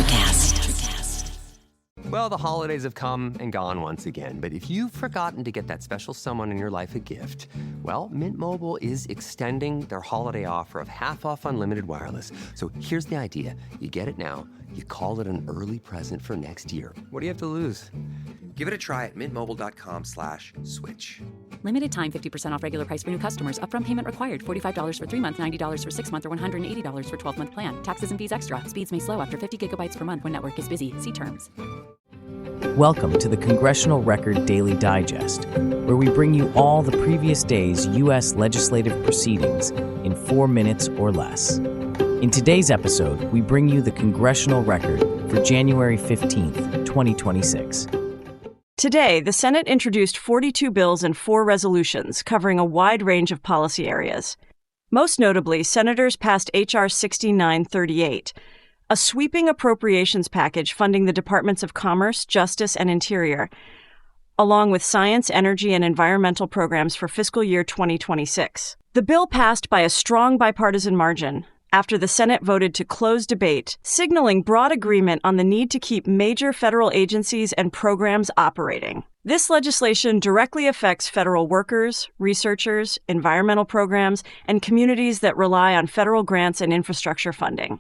ElectraCast. Well, the holidays have come and gone once again, but if you've forgotten to get that special someone in your life a gift, well, Mint Mobile is extending their holiday offer of half off unlimited wireless. So here's the idea. You get it now, you call it an early present for next year. What do you have to lose? Give it a try at mintmobile.com/switch. Limited time 50% off regular price for new customers. Upfront payment required. $45 for 3 months, $90 for 6 months, or $180 for 12-month plan. Taxes and fees extra. Speeds may slow after 50 gigabytes per month when network is busy. See terms. Welcome to the Congressional Record Daily Digest, where we bring you all the previous day's U.S. legislative proceedings in 4 minutes or less. In today's episode, we bring you the Congressional Record for January 15th, 2026. Today, the Senate introduced 42 bills and 4 resolutions covering a wide range of policy areas. Most notably, senators passed H.R. 6938, a sweeping appropriations package funding the Departments of Commerce, Justice, and Interior, along with science, energy, and environmental programs for fiscal year 2026. The bill passed by a strong bipartisan margin after the Senate voted to close debate, signaling broad agreement on the need to keep major federal agencies and programs operating. This legislation directly affects federal workers, researchers, environmental programs, and communities that rely on federal grants and infrastructure funding.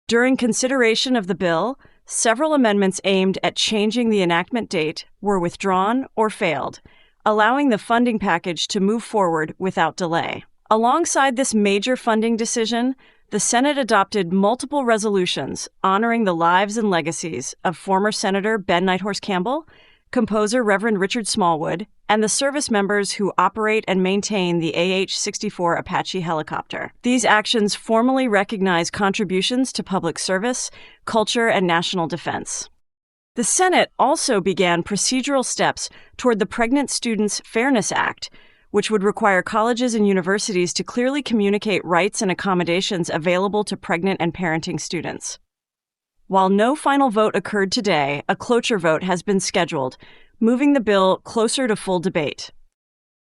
During consideration of the bill, several amendments aimed at changing the enactment date were withdrawn or failed, allowing the funding package to move forward without delay. Alongside this major funding decision, the Senate adopted multiple resolutions honoring the lives and legacies of former Senator Ben Nighthorse Campbell, composer Reverend Richard Smallwood, and the service members who operate and maintain the AH-64 Apache helicopter. These actions formally recognize contributions to public service, culture, and national defense. The Senate also began procedural steps toward the Pregnant Students Fairness Act, which would require colleges and universities to clearly communicate rights and accommodations available to pregnant and parenting students. While no final vote occurred today, a cloture vote has been scheduled, moving the bill closer to full debate.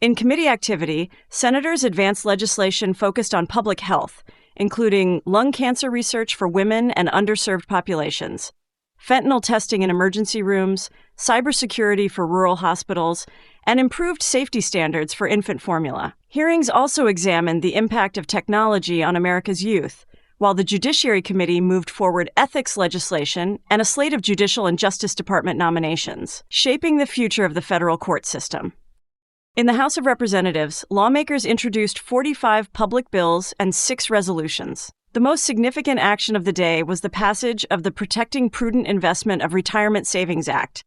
In committee activity, senators advanced legislation focused on public health, including lung cancer research for women and underserved populations, fentanyl testing in emergency rooms, cybersecurity for rural hospitals, and improved safety standards for infant formula. Hearings also examined the impact of technology on America's youth, while the Judiciary Committee moved forward ethics legislation and a slate of Judicial and Justice Department nominations, shaping the future of the federal court system. In the House of Representatives, lawmakers introduced 45 public bills and 6 resolutions. The most significant action of the day was the passage of the Protecting Prudent Investment of Retirement Savings Act.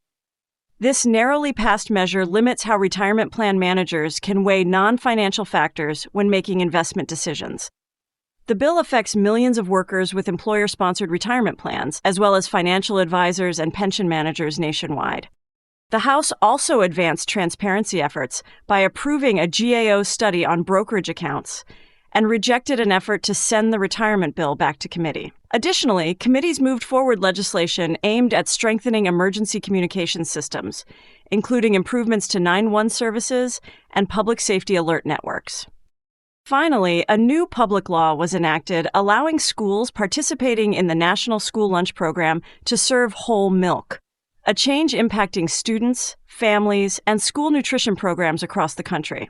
This narrowly passed measure limits how retirement plan managers can weigh non-financial factors when making investment decisions. The bill affects millions of workers with employer-sponsored retirement plans, as well as financial advisors and pension managers nationwide. The House also advanced transparency efforts by approving a GAO study on brokerage accounts and rejected an effort to send the retirement bill back to committee. Additionally, committees moved forward legislation aimed at strengthening emergency communication systems, including improvements to 911 services and public safety alert networks. Finally, a new public law was enacted allowing schools participating in the National School Lunch Program to serve whole milk, a change impacting students, families, and school nutrition programs across the country.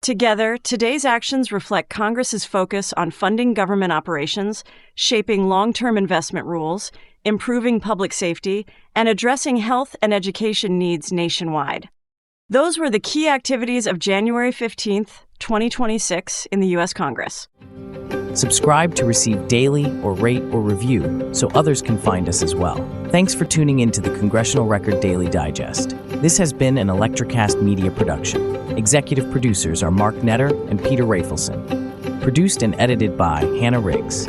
Together, today's actions reflect Congress's focus on funding government operations, shaping long-term investment rules, improving public safety, and addressing health and education needs nationwide. Those were the key activities of January 15th, 2026 in the U.S. Congress. Subscribe to receive daily or rate or review so others can find us as well. Thanks for tuning in to the Congressional Record Daily Digest. This has been an ElectraCast media production. Executive producers are Mark Netter and Peter Rafelson. Produced and edited by Hannah Riggs.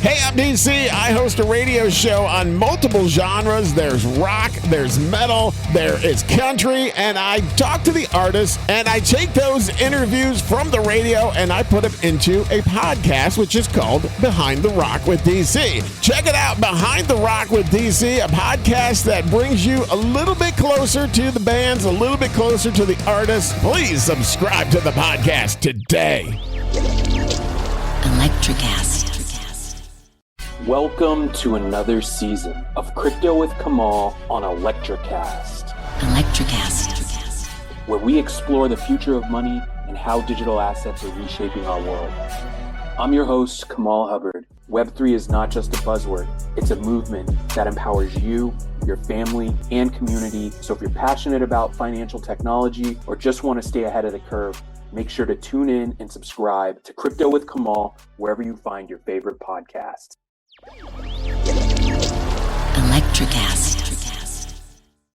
Hey, I'm DC. I host a radio show on multiple genres. There's rock, there's metal, there is country, and I talk to the artists, and I take those interviews from the radio, and I put them into a podcast, which is called Behind the Rock with DC. Check it out, Behind the Rock with DC, a podcast that brings you a little bit closer to the bands, a little bit closer to the artists. Please subscribe to the podcast today. ElectraCast. Welcome to another season of Crypto with Kamal on ElectraCast. ElectraCast. Where we explore the future of money and how digital assets are reshaping our world. I'm your host, Kamal Hubbard. Web3 is not just a buzzword. It's a movement that empowers you, your family, and community. So if you're passionate about financial technology or just want to stay ahead of the curve, make sure to tune in and subscribe to Crypto with Kamal wherever you find your favorite podcasts. ElectraCast.